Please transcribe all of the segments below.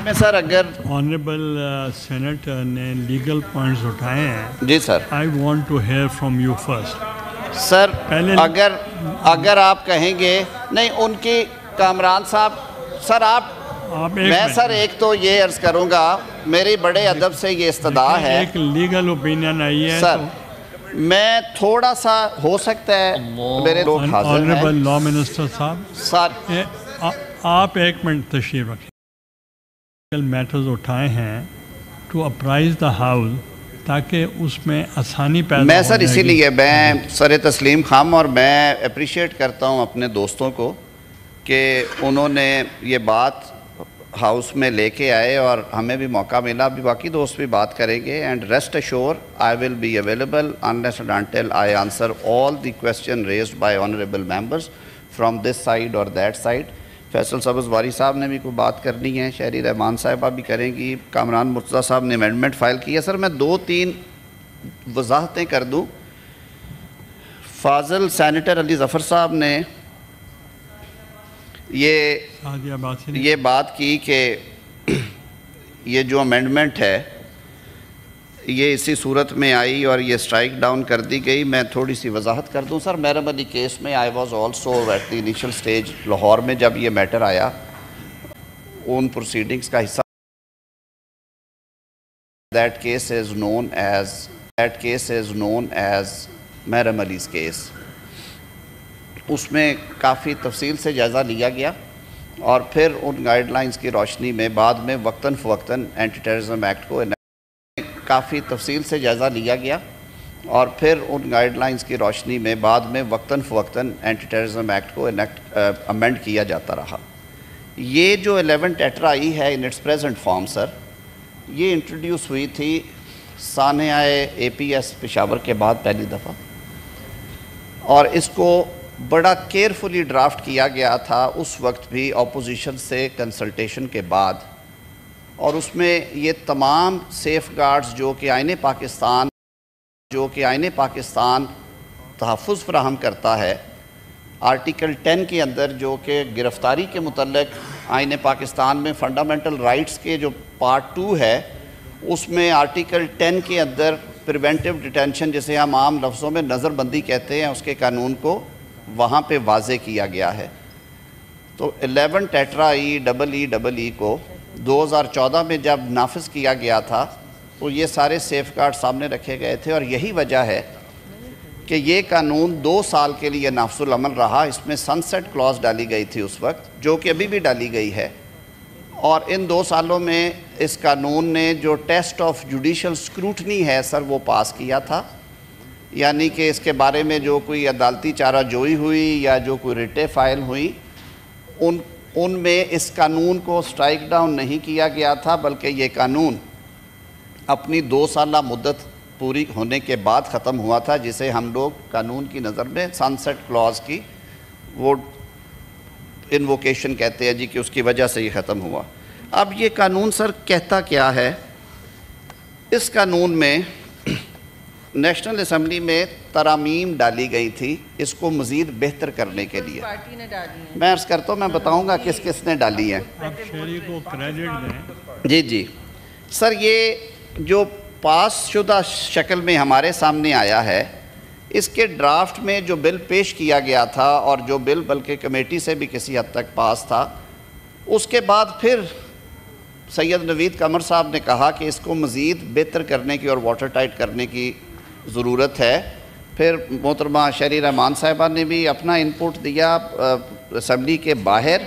میں سر اگر honourable senator نے لیگل پوائنٹس اٹھائے ہیں. جی sir. I want to hear from you first. Sir اگر آپ کہیں گے نہیں ان کی کامران صاحب سر آپ میں سر ایک تو یہ عرض کروں گا میری بڑے ادب سے یہ استدعا ہے. ایک لیگل اوپینین آئی ہے سر میں تھوڑا سا ہو سکتا ہے میرے لوگ حاضر ہیں. آنریبل لا منسٹر صاحب سر آپ ایک منٹ تشریف رکھیں. میٹرز اٹھائے ہیں ٹو اپرائز دا ہاؤس تاکہ اس میں آسانی پیدا ہو. میں سر اسی لیے میں سر تسلیم خام اور میں اپریشیٹ کرتا ہوں اپنے دوستوں کو کہ انہوں نے یہ بات ہاؤس میں لے کے آئے اور ہمیں بھی موقع ملا. بھی باقی دوست بھی بات کریں گے. And rest assure I will be available unless and until I answer all the question raised by honorable members from this side or that side. Faisal سبز واری صاحب نے بھی کوئی بات کرنی ہے. شہری رحمان صاحبہ بھی کریں گی. کامران مرتضیٰ صاحب نے امینڈمنٹ فائل کی ہے. سر میں 2-3 وضاحتیں کر دوں. فاضل سینیٹر علی ظفر صاحب نے یہ بات کی کہ یہ جو امینڈمنٹ ہے یہ اسی صورت میں آئی اور یہ سٹرائک ڈاؤن کر دی گئی. میں تھوڑی سی وضاحت کر دوں. سر میرم علی کیس میں I was also at the initial stage Lahore میں جب یہ میٹر آیا ان پروسیڈنگز کا حصہ. That case is known as Mehram Ali's case. اس میں کافی تفصیل سے جائزہ لیا گیا اور پھر ان گائیڈ لائنز کی روشنی میں بعد میں وقتاً فوقتاً اینٹی ٹیررزم ایکٹ کو کافی تفصیل سے جائزہ لیا گیا اور پھر ان گائیڈ لائنز کی روشنی میں بعد میں وقتاً فوقتاً اینٹی ٹیررزم ایکٹ کو امینڈ کیا جاتا رہا. یہ جو 11 ٹیٹرا آئی ہے ان اٹس پریزنٹ فارم سر یہ انٹروڈیوس ہوئی تھی سانحہ APS پشاور کے بعد پہلی دفعہ اور اس کو بڑا کیئرفلی ڈرافٹ کیا گیا تھا اس وقت بھی اپوزیشن سے کنسلٹیشن کے بعد. اور اس میں یہ تمام سیف گارڈز جو کہ آئین پاکستان تحفظ فراہم کرتا ہے آرٹیکل 10 کے اندر جو کہ گرفتاری کے متعلق آئین پاکستان میں فنڈامنٹل رائٹس کے جو پارٹ 2 ہے اس میں آرٹیکل 10 کے اندر پریونٹیو ڈیٹینشن جسے ہم عام لفظوں میں نظر بندی کہتے ہیں اس کے قانون کو وہاں پہ واضح کیا گیا ہے. تو 11 ٹیٹرا EEE کو 2014 میں جب نافذ کیا گیا تھا تو یہ سارے سیف گارڈ سامنے رکھے گئے تھے اور یہی وجہ ہے کہ یہ قانون 2 سال کے لیے نافذ العمل رہا. اس میں سن سیٹ کلاز ڈالی گئی تھی اس وقت جو کہ ابھی بھی ڈالی گئی ہے اور ان 2 سالوں میں اس قانون نے جو ٹیسٹ آف جوڈیشل سکروٹنی ہے سر وہ پاس کیا تھا. یعنی کہ اس کے بارے میں جو کوئی عدالتی چارہ جوئی ہوئی یا جو کوئی ریٹیں فائل ہوئی ان میں اس قانون کو سٹرائک ڈاؤن نہیں کیا گیا تھا بلکہ یہ قانون اپنی 2 سالہ مدت پوری ہونے کے بعد ختم ہوا تھا جسے ہم لوگ قانون کی نظر میں سن سیٹ کلاز کی وہ انووکیشن کہتے ہیں جی کہ اس کی وجہ سے یہ ختم ہوا. اب یہ قانون سر کہتا کیا ہے؟ اس قانون میں نیشنل اسمبلی میں ترامیم ڈالی گئی تھی اس کو مزید بہتر کرنے کے لیے. میں عرض کرتا ہوں میں بتاؤں گا کس کس نے ڈالی ہیں. آپ شہری کو کریڈٹ دیں. جی سر یہ جو پاس شدہ شکل میں ہمارے سامنے آیا ہے اس کے ڈرافٹ میں جو بل پیش کیا گیا تھا اور جو بل بلکہ کمیٹی سے بھی کسی حد تک پاس تھا اس کے بعد پھر سید نوید قمر صاحب نے کہا کہ اس کو مزید بہتر کرنے کی اور واٹر ٹائٹ کرنے کی ضرورت ہے. پھر محترمہ شہری رحمان صاحبہ نے بھی اپنا انپوٹ دیا اسمبلی کے باہر.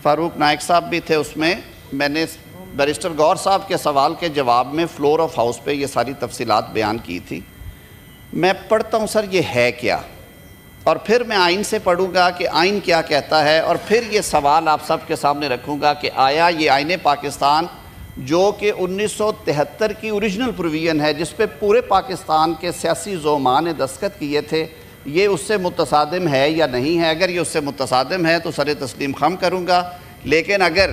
فاروق نائک صاحب بھی تھے اس میں. میں نے بیرسٹر غور صاحب کے سوال کے جواب میں فلور آف ہاؤس پہ یہ ساری تفصیلات بیان کی تھی. میں پڑھتا ہوں سر یہ ہے کیا اور پھر میں آئین سے پڑھوں گا کہ آئین کیا کہتا ہے اور پھر یہ سوال آپ سب کے سامنے رکھوں گا کہ آیا یہ آئین پاکستان جو کہ 1973 کی اوریجنل پروویژن ہے جس پہ پورے پاکستان کے سیاسی زعماء نے دستخط کیے تھے یہ اس سے متصادم ہے یا نہیں ہے؟ اگر یہ اس سے متصادم ہے تو سر تسلیم خم کروں گا لیکن اگر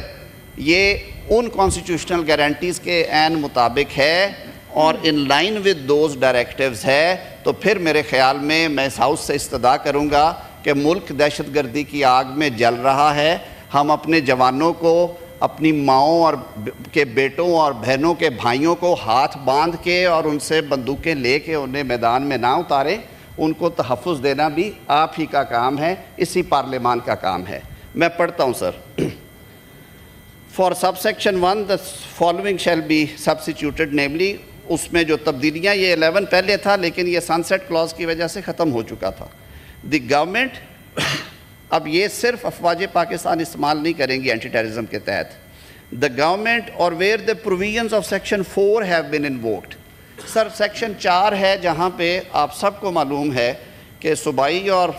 یہ ان کانسٹیٹیوشنل گارنٹیز کے عین مطابق ہے اور in line with those directives ہے تو پھر میرے خیال میں اس ہاؤس سے استدعا کروں گا کہ ملک دہشت گردی کی آگ میں جل رہا ہے. ہم اپنے جوانوں کو اپنی ماؤں اور کے بیٹوں اور بہنوں کے بھائیوں کو ہاتھ باندھ کے اور ان سے بندوقیں لے کے انہیں میدان میں نہ اتاریں. ان کو تحفظ دینا بھی آپ ہی کا کام ہے, اسی پارلیمان کا کام ہے. میں پڑھتا ہوں سر. For subsection 1 the following shall be substituted, namely اس میں جو تبدیلیاں, یہ 11 پہلے تھا لیکن یہ سنسیٹ کلاز کی وجہ سے ختم ہو چکا تھا. دی گورنمنٹ, اب یہ صرف افواج پاکستان استعمال نہیں کریں گی اینٹی ٹیررزم کے تحت. دا گورنمنٹ اور where the provisions of section 4 have been invoked. Sir section 4 ہے جہاں پہ آپ سب کو معلوم ہے کہ صوبائی اور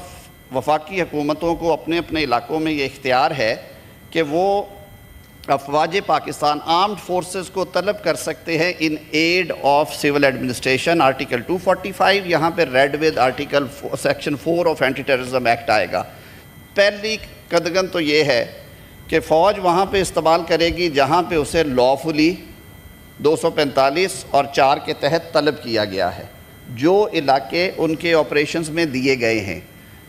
وفاقی حکومتوں کو اپنے اپنے علاقوں میں یہ اختیار ہے کہ وہ افواج پاکستان آرمڈ فورسز کو طلب کر سکتے ہیں in aid of civil administration. Article 245 یہاں پہ read with article section 4 of anti terrorism act آئے گا. پہلی قدغن تو یہ ہے کہ فوج وہاں پہ استعمال کرے گی جہاں پہ اسے لافلی 245 اور 4 کے تحت طلب کیا گیا ہے, جو علاقے ان کے آپریشنز میں دیے گئے ہیں,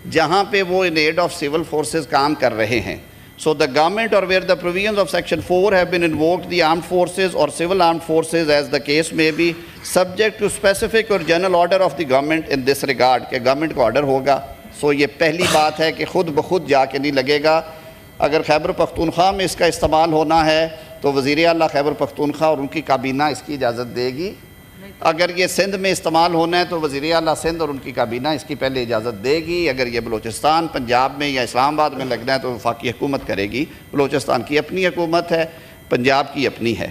جہاں پہ وہ ان ایڈ آف سول فورسز کام کر رہے ہیں. So the government or where the provisions of section 4 have been invoked, the armed forces or civil armed forces as the case may be, subject to specific or general order of the government in this regard, کہ government کو order ہوگا. So یہ پہلی بات ہے کہ خود بخود جا کے نہیں لگے گا. اگر خیبر پختونخوا میں اس کا استعمال ہونا ہے تو وزیر اعلیٰ خیبر پختونخوا اور ان کی کابینہ اس کی اجازت دے گی. اگر یہ سندھ میں استعمال ہونا ہے تو وزیر اعلیٰ سندھ اور ان کی کابینہ اس کی پہلے اجازت دے گی. اگر یہ بلوچستان, پنجاب میں یا اسلام آباد میں لگنا ہے تو وفاقی حکومت کرے گی. بلوچستان کی اپنی حکومت ہے, پنجاب کی اپنی ہے.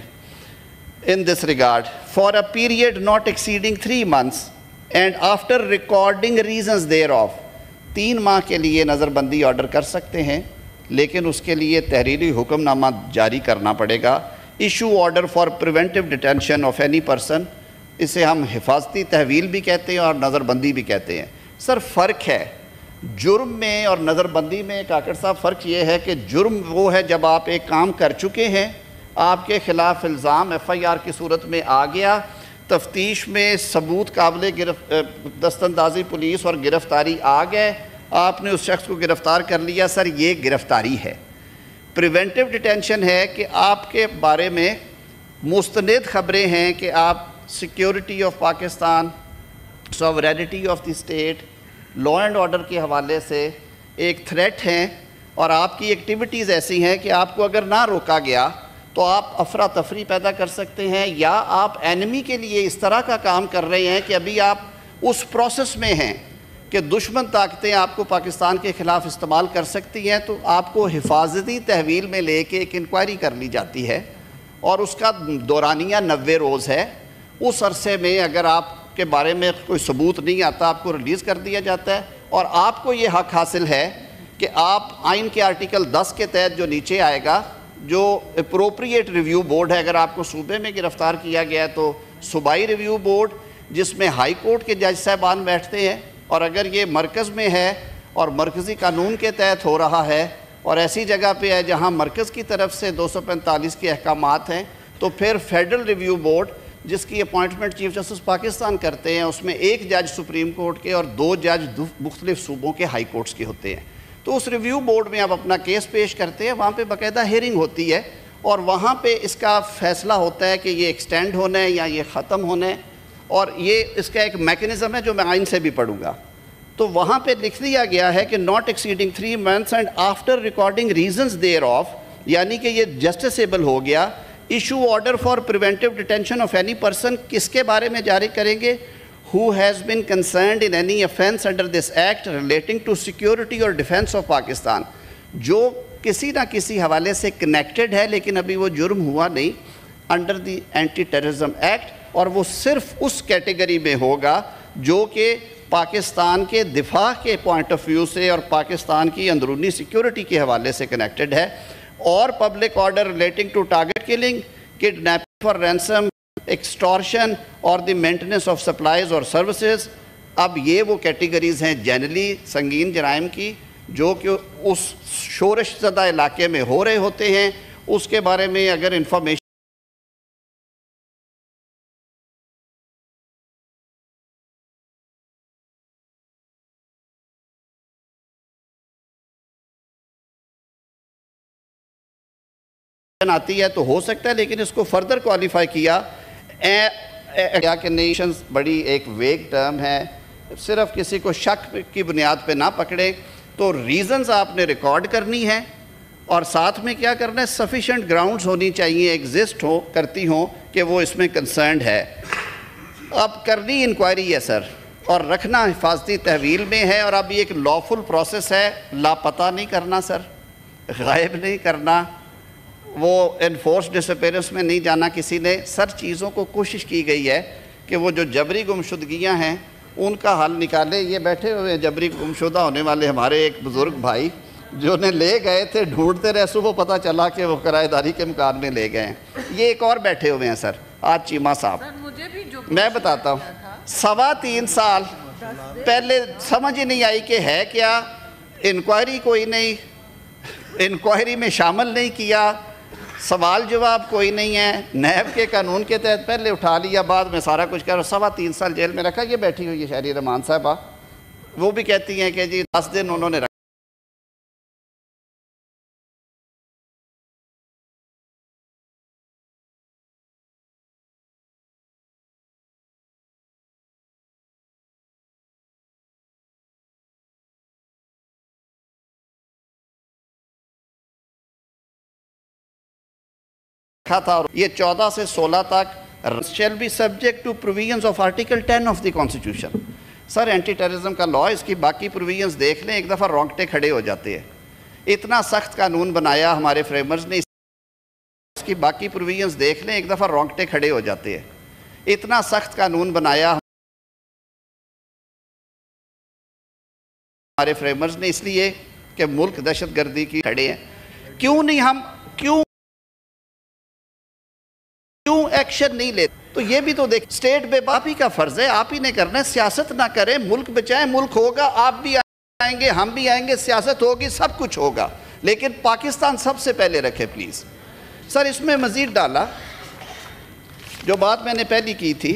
In this regard, for a period not exceeding 3 months and after recording reasons thereof, 3 ماہ کے لیے نظر بندی آرڈر کر سکتے ہیں, لیکن اس کے لیے تحریری حکم نامہ جاری کرنا پڑے گا. Issue order for preventive detention of any person, اسے ہم حفاظتی تحویل بھی کہتے ہیں اور نظر بندی بھی کہتے ہیں. سر فرق ہے جرم میں اور نظر بندی میں. کاکڑ صاحب فرق یہ ہے کہ جرم وہ ہے جب آپ ایک کام کر چکے ہیں, آپ کے خلاف الزام FIR کی صورت میں آ گیا, تفتیش میں ثبوت قابل دستاندازی پولیس اور گرفتاری آ گئے, آپ نے اس شخص کو گرفتار کر لیا. سر یہ گرفتاری ہے. پریونٹیو ڈیٹینشن ہے کہ آپ کے بارے میں مستند خبریں ہیں کہ آپ security of Pakistan, sovereignty of the state, law and order کے حوالے سے ایک تھریٹ ہیں, اور آپ کی ایکٹیویٹیز ایسی ہیں کہ آپ کو اگر نہ روکا گیا تو آپ افراتفری پیدا کر سکتے ہیں, یا آپ اینمی کے لیے اس طرح کا کام کر رہے ہیں کہ ابھی آپ اس پروسیس میں ہیں کہ دشمن طاقتیں آپ کو پاکستان کے خلاف استعمال کر سکتی ہیں, تو آپ کو حفاظتی تحویل میں لے کے ایک انکوائری کر لی جاتی ہے, اور اس کا دورانیہ 90 روز ہے. اس عرصے میں اگر آپ کے بارے میں کوئی ثبوت نہیں آتا, آپ کو ریلیز کر دیا جاتا ہے, اور آپ کو یہ حق حاصل ہے کہ آپ آئین کے آرٹیکل 10 کے تحت جو نیچے آئے گا, جو اپروپریٹ ریویو بورڈ ہے, اگر آپ کو صوبے میں گرفتار کیا گیا ہے تو صوبائی ریویو بورڈ جس میں ہائی کورٹ کے جج صاحبان بیٹھتے ہیں, اور اگر یہ مرکز میں ہے اور مرکزی قانون کے تحت ہو رہا ہے اور ایسی جگہ پہ ہے جہاں مرکز کی طرف سے 245 کے احکامات ہیں, تو پھر فیڈرل ریویو بورڈ جس کی اپوائنٹمنٹ چیف جسٹس پاکستان کرتے ہیں, اس میں 1 جج سپریم کورٹ کے اور 2 جج مختلف صوبوں کے ہائی کورٹس کے ہوتے ہیں. تو اس ریویو بورڈ میں آپ اپنا کیس پیش کرتے ہیں, وہاں پہ باقاعدہ ہیئرنگ ہوتی ہے, اور وہاں پہ اس کا فیصلہ ہوتا ہے کہ یہ ایکسٹینڈ ہونا ہے یا یہ ختم ہونا ہے, اور یہ اس کا ایک میکنزم ہے جو میں آئین سے بھی پڑھوں گا. تو وہاں پہ لکھ دیا گیا ہے کہ not exceeding 3 months and after recording reasons there of, یعنی کہ یہ جسٹسیبل ہو گیا. Issue order for preventive detention of any person, کس کے بارے میں جاری کریں گے, who has been concerned in any offense under this act relating to security or defense of Pakistan, جو کسی نہ کسی حوالے سے کنیکٹڈ ہے لیکن ابھی وہ جرم ہوا نہیں, under the anti terrorism act, اور وہ صرف اس کیٹیگری میں ہوگا جو کہ پاکستان کے دفاع کے پوائنٹ آف ویو سے اور پاکستان کی اندرونی سیکیورٹی کے حوالے سے کنیکٹڈ ہے, اور public order relating to target killing, kidnapping for ransom, extortion اور دی مینٹیننس آف سپلائز اور سروسز. اب یہ وہ کیٹیگریز ہیں جنرلی سنگین جرائم کی جو کہ اس شورش زدہ علاقے میں ہو رہے ہوتے ہیں. اس کے بارے میں اگر انفارمیشن آتی ہے تو ہو سکتا ہے، لیکن اس کو فردر کوالیفائی کیا کہ نیشنز بڑی ایک ویگ ٹرم ہے، صرف کسی کو شک کی بنیاد پہ نہ پکڑے. تو ریزنز آپ نے ریکارڈ کرنی ہے، اور ساتھ میں کیا کرنا ہے، سفیشینٹ گراؤنڈز ہونی چاہیے، ایگزسٹ کرتی ہوں کہ وہ اس میں کنسرنڈ ہے. اب کرنی انکوائری ہے سر، اور رکھنا حفاظتی تحویل میں ہے، اور اب یہ ایک لافل پروسیس ہے. لاپتہ نہیں کرنا سر، غائب نہیں کرنا، وہ انفورس ڈسپیرنس میں نہیں جانا کسی نے. سر چیزوں کو کوشش کی گئی ہے کہ وہ جو جبری گمشدگیاں ہیں ان کا حل نکالے. یہ بیٹھے ہوئے جبری گمشدہ ہونے والے ہمارے ایک بزرگ بھائی جو نے لے گئے تھے، ڈھونڈتے رہے، صبح پتہ چلا کہ وہ کرایہ داری کے مکان میں لے گئے ہیں. یہ ایک اور بیٹھے ہوئے ہیں سر، آج چیمہ صاحب. میں بتاتا ہوں، 3.25 سال پہلے سمجھ ہی نہیں آئی کہ ہے کیا، انکوائری کوئی نہیں، انکوائری میں شامل نہیں کیا، سوال جواب کوئی نہیں ہے، نیب کے قانون کے تحت پہلے اٹھا لیا، بعد میں سارا کچھ کر 3.25 سال جیل میں رکھا. یہ بیٹھی ہوئی ہے شہری رحمان صاحبہ، وہ بھی کہتی ہیں کہ جی 10 دن انہوں نے رکھا. تھا. اور یہ 14 سے 16 تک shall be subject to provisions of Article 10 of the Constitution. Sir anti terrorism کا لا، اس کی باقی پروویژنز دیکھ لیں، ایک دفعہ رونگٹے کھڑے ہو جاتے ہیں. اتنا سخت قانون بنایا ہمارے فریمرز نے، اس کی باقی پروویژنز دیکھ لیں، ایک دفعہ رونگٹے کھڑے ہو جاتے ہیں. اتنا سخت قانون بنایا ہمارے فریمرز نے اس لیے کہ ملک دہشت گردی کی کھڑے ہیں. کیوں نہیں ہم کیوں ایکشن نہیں لیتے؟ تو یہ بھی تو دیکھ، اسٹیٹ بے آپ ہی کا فرض ہے، آپ ہی نے کرنا ہے. سیاست نہ کریں، ملک بچائیں. ملک ہوگا، آپ بھی آئیں گے، ہم بھی آئیں گے، سیاست ہوگی، سب کچھ ہوگا، لیکن پاکستان سب سے پہلے رکھے پلیز. سر اس میں مزید ڈالا جو بات میں نے پہلی کی تھی.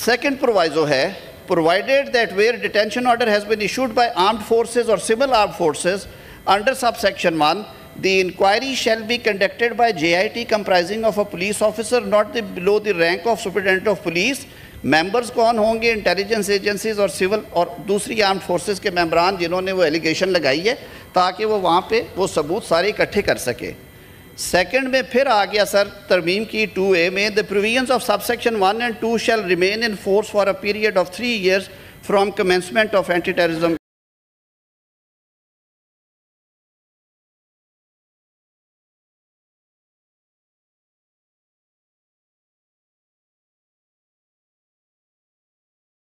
سیکنڈ پرووائزو ہے، provided that where detention order has been issued by armed forces or civil armed forces under subsection 1, the inquiry shall be conducted by JIT comprising of a police officer not below the rank of superintendent of police. Members کون ہوں گے؟ Intelligence agencies اور civil اور دوسری armed forces کے ممبران جنہوں نے وہ ایلیگیشن لگائی ہے، تاکہ وہ وہاں پہ وہ ثبوت سارے اکٹھے کر سکے. سیکنڈ میں پھر آ گیا سر ترمیم کی 2A میں، the provisions of subsection 1 and 2 shall remain in force for a period of 3 years from commencement of anti-terrorism.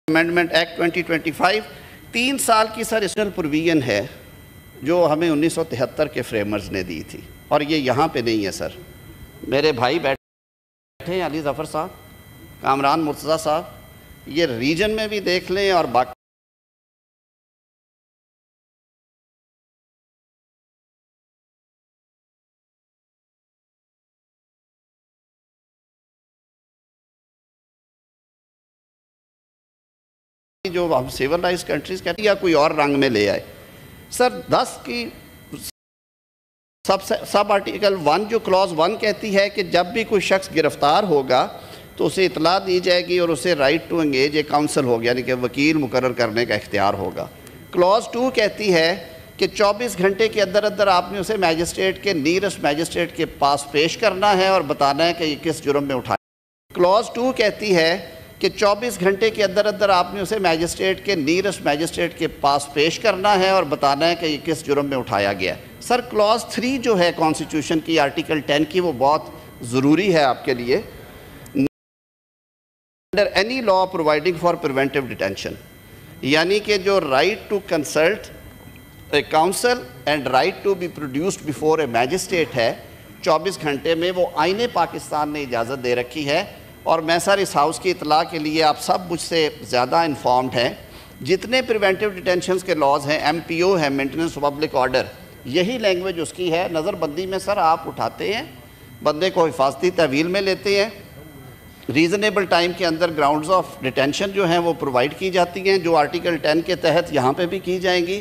Amendment act 2025. 3 سال کی سر اسٹل پروویژن ہے جو ہمیں 1973 کے فریمرز نے دی تھی، اور یہ یہاں پہ نہیں ہے سر. میرے بھائی بیٹھے ہیں، علی ظفر صاحب، کامران مرتضیٰ صاحب، یہ ریجن میں بھی دیکھ لیں اور باقی جو ہم سیولائز کنٹریز کہتے ہیں یا کوئی اور رنگ میں لے آئے. سر 10 کی سب آرٹیکل 1 جو کلاز 1 کہتی ہے کہ جب بھی کوئی شخص گرفتار ہوگا تو اسے اطلاع دی جائے گی اور اسے right to engage a council ہوگا، یعنی کہ وکیل مقرر کرنے کا اختیار ہوگا. کلاز 2 کہتی ہے کہ 24 گھنٹے کے اندر اندر آپ نے اسے میجسٹریٹ کے نیرسٹ میجسٹریٹ کے پاس پیش کرنا ہے اور بتانا ہے کہ یہ کس جرم میں اٹھایا. کلاز 2 کہتی ہے کہ 24 گھنٹے کے اندر اندر آپ نے اسے میجسٹریٹ کے نیرسٹ میجسٹریٹ کے پاس پیش کرنا ہے اور بتانا ہے کہ یہ کس جرم میں اٹھایا گیا. سر کلاز 3 جو ہے کانسٹیٹیوشن کی آرٹیکل 10 کی، وہ بہت ضروری ہے آپ کے لیے. Under any law providing for preventive detention، یعنی کہ جو right to consult a counsel and right to be produced before a magistrate ہے، 24 گھنٹے میں وہ آئین پاکستان نے اجازت دے رکھی ہے. اور میں سر اس ہاؤس کی اطلاع کے لیے، آپ سب مجھ سے زیادہ انفارمڈ ہیں، جتنے پریونٹیو ڈیٹینشنز کے لاز ہیں، MPO ہے، مینٹیننس پبلک آرڈر، یہی لینگویج اس کی ہے. نظر بندی میں سر آپ اٹھاتے ہیں، بندے کو حفاظتی تحویل میں لیتے ہیں، ریزنیبل ٹائم کے اندر گراؤنڈز آف ڈیٹینشن جو ہیں وہ پرووائڈ کی جاتی ہیں، جو آرٹیکل 10 کے تحت یہاں پہ بھی کی جائیں گی.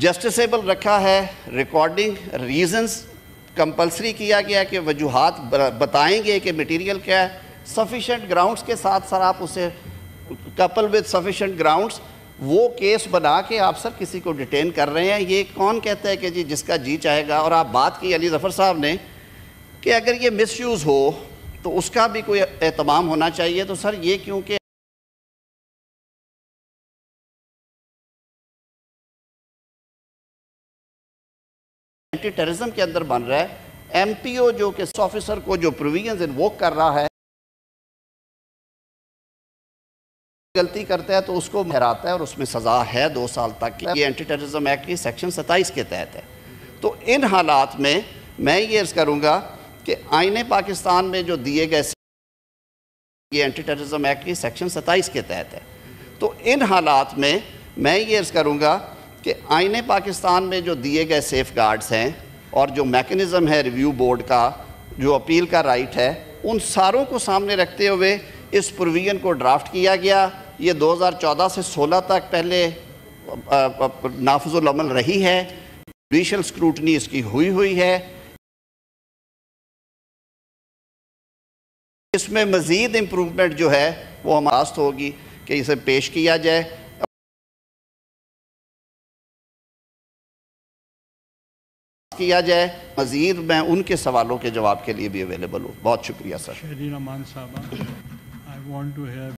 جسٹسیبل رکھا ہے, ریکارڈنگ ریزنز کمپلسری کیا گیا کہ وجوہات بتائیں گے کہ میٹیریل کیا ہے. سفیشینٹ گراؤنڈز کے ساتھ سر آپ اسے کپل وتھ سفیشینٹ گراؤنڈز وہ کیس بنا کے آپ سر کسی کو ڈیٹین کر رہے ہیں. یہ کون کہتا ہے کہ جی جس کا جی چاہے گا. اور آپ بات کی علی ظفر صاحب نے کہ اگر یہ مس یوز ہو تو اس کا بھی کوئی اہتمام ہونا چاہیے. تو سر یہ کیونکہ اینٹی ٹیررزم کے اندر بن رہا ہے, ایم پی او جو کہ آفیسر کو جو پروویژنز انووک کر رہا ہے غلطی کرتا ہے تو اس کو ٹھہراتا ہے اور اس میں سزا ہے 2 سال تک کی. یہ اینٹی ٹیررزم ایکٹ کی سیکشن 27 کے تحت ہے. تو ان حالات میں میں یہ عرض کروں گا کہ آئین پاکستان میں جو دیے گئے یہ اینٹی ٹیررزم ایکٹ کی سیکشن 27 کے تحت ہے. تو ان حالات میں میں یہ عرض کروں گا کہ آئین پاکستان میں جو دیے گئے سیف گارڈز ہیں اور جو میکنزم ہے ریویو بورڈ کا, جو اپیل کا رائٹ ہے, ان ساروں کو سامنے رکھتے ہوئے اس پروویژن کو ڈرافٹ کیا گیا. یہ 2014 سے 16 تک پہلے نافذ العمل رہی ہے. جوڈیشل اسکروٹنی اس کی ہوئی ہے. اس میں مزید امپروومنٹ جو ہے وہ ہمارا راست ہوگی کہ اسے پیش کیا جائے. مزید میں ان کے سوالوں کے جواب کے لیے بھی اویلیبل ہوں. بہت شکریہ سر. شہرین امان صاحبہ, I want to hear